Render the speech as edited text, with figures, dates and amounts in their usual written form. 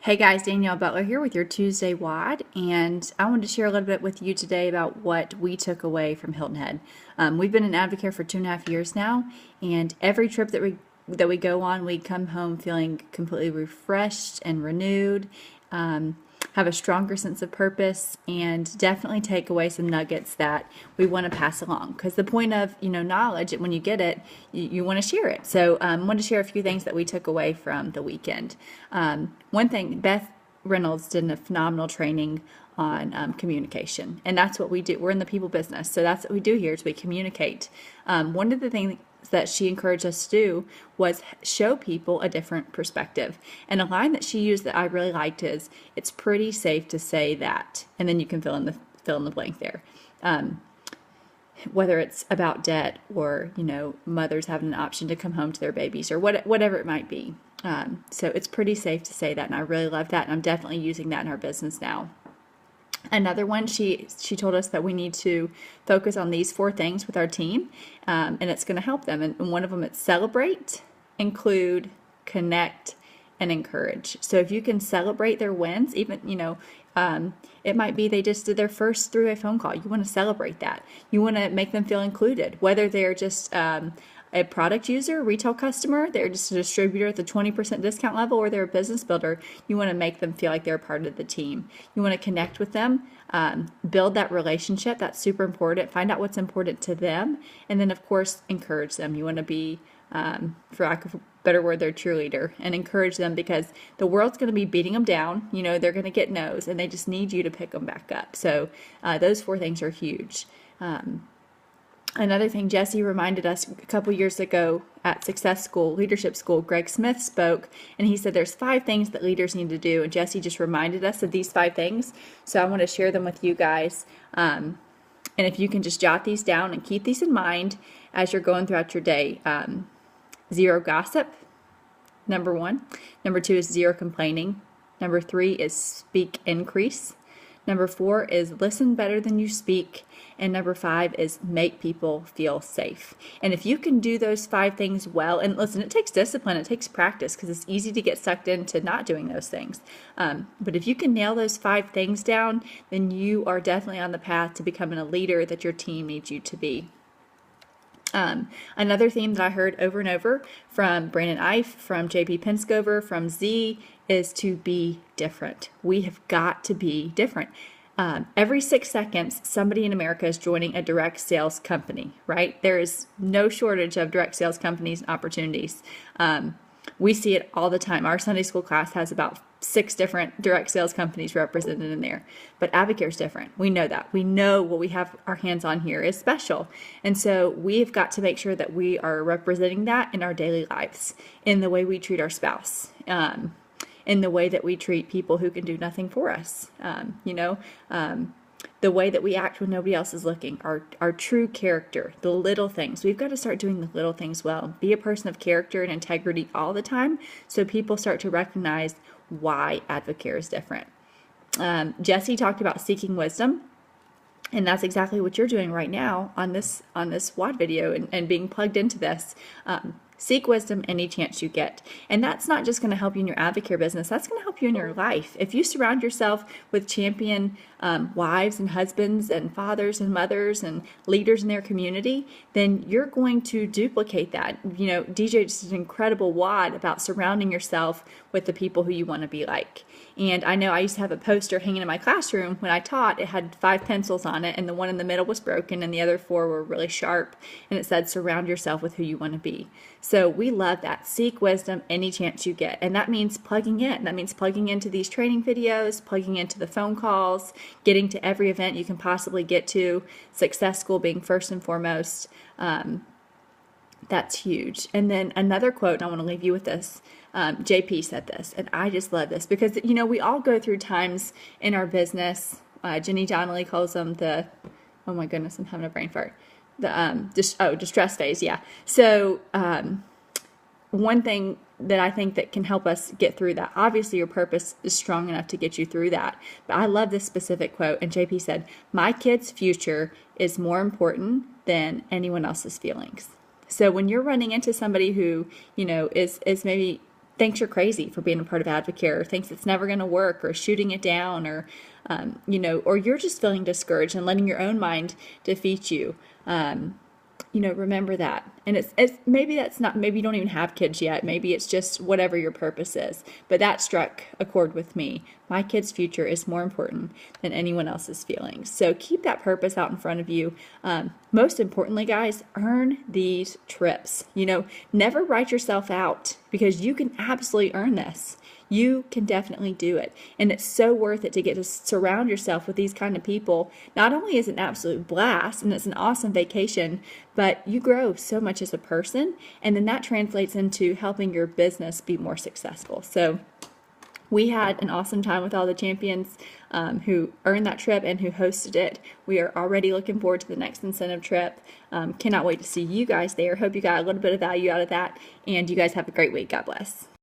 Hey guys, Danielle Butler here with your Tuesday WOD, and I wanted to share a little bit with you today about what we took away from Hilton Head. We've been in Advocare for 2.5 years now, and every trip that we go on, we come home feeling completely refreshed and renewed. Have a stronger sense of purpose, and definitely take away some nuggets that we want to pass along, because the point of knowledge, when you get it, you want to share it. So I want to share a few things that we took away from the weekend. One thing, Beth Reynolds did a phenomenal training on communication, and that's what we do. We're in the people business, so that's what we do here, is we communicate. One of the things that she encouraged us to do was show people a different perspective. And a line that she used that I really liked is, "It's pretty safe to say that," and then you can fill in the blank there. Whether it's about debt, or mothers having an option to come home to their babies, or whatever it might be. So it's pretty safe to say that, and I really love that, and I'm definitely using that in our business now. Another one, she told us that we need to focus on these 4 things with our team, and it's going to help them. And one of them, it's celebrate, include, connect, and encourage. So if you can celebrate their wins, even it might be they just did their first three-way phone call. You want to celebrate that. You want to make them feel included, whether they're just a product user, retail customer, they're just a distributor at the 20% discount level, or they're a business builder. You want to make them feel like they're part of the team. You want to connect with them, build that relationship. That's super important. Find out what's important to them, and then of course encourage them. You want to be, for lack of a better word, their cheerleader, and encourage them, because the world's going to be beating them down. They're going to get no's, and they just need you to pick them back up. So those 4 things are huge. Another thing, Jesse reminded us a couple years ago at Success School, Leadership School, Greg Smith spoke, and he said there's 5 things that leaders need to do, and Jesse just reminded us of these 5 things. So I want to share them with you guys. And if you can just jot these down and keep these in mind as you're going throughout your day. 0 gossip, number 1. Number 2 is 0 complaining. Number 3 is speak increase. Number 4 is listen better than you speak. And number 5 is make people feel safe. And if you can do those 5 things well, and listen, it takes discipline, it takes practice, because it's easy to get sucked into not doing those things. But if you can nail those 5 things down, then you are definitely on the path to becoming a leader that your team needs you to be. Another theme that I heard over and over from Brandon Ife, from JP Penscover, from Z, is to be different. We have got to be different. Every 6 seconds, somebody in America is joining a direct sales company, right? There is no shortage of direct sales companies and opportunities. We see it all the time. Our Sunday school class has about 6 different direct sales companies represented in there. But Advocare is different. We know that. We know what we have our hands on here is special. And so we've got to make sure that we are representing that in our daily lives, in the way we treat our spouse, in the way that we treat people who can do nothing for us, the way that we act when nobody else is looking, our true character, the little things. We've got to start doing the little things well. Be a person of character and integrity all the time, so people start to recognize why Advocare is different. Jesse talked about seeking wisdom, and that's exactly what you're doing right now on this WOD video, and being plugged into this. Seek wisdom any chance you get. And that's not just going to help you in your Advocare business, that's going to help you in your life. If you surround yourself with champion wives and husbands and fathers and mothers and leaders in their community, then you're going to duplicate that. DJ just did an incredible WOD about surrounding yourself with the people who you want to be like. And I know I used to have a poster hanging in my classroom when I taught. It had 5 pencils on it, and the one in the middle was broken, and the other 4 were really sharp. And it said, surround yourself with who you want to be. So we love that. Seek wisdom any chance you get. And that means plugging in. That means plugging into these training videos, plugging into the phone calls, getting to every event you can possibly get to, Success School being first and foremost. That's huge. And then another quote, and I want to leave you with this. JP said this, and I just love this, because we all go through times in our business. Jenny Donnelly calls them oh my goodness, I'm having a brain fart. Distress phase. Yeah. So one thing that I think that can help us get through that, obviously your purpose is strong enough to get you through that. But I love this specific quote, and JP said, "My kid's future is more important than anyone else's feelings." So when you're running into somebody who, is maybe thinks you're crazy for being a part of Advocare, or thinks it's never going to work, or shooting it down, or or you're just feeling discouraged and letting your own mind defeat you. Remember that. And it's maybe that's not, maybe you don't even have kids yet. Maybe it's just whatever your purpose is. But that struck a chord with me. My kid's future is more important than anyone else's feelings. So keep that purpose out in front of you. Most importantly, guys, earn these trips. Never write yourself out, because you can absolutely earn this. You can definitely do it. And it's so worth it to get to surround yourself with these kind of people. Not only is it an absolute blast and it's an awesome vacation, but you grow so much as a person. And then that translates into helping your business be more successful. So we had an awesome time with all the champions who earned that trip and who hosted it. We are already looking forward to the next incentive trip. Cannot wait to see you guys there. Hope you got a little bit of value out of that. And you guys have a great week. God bless.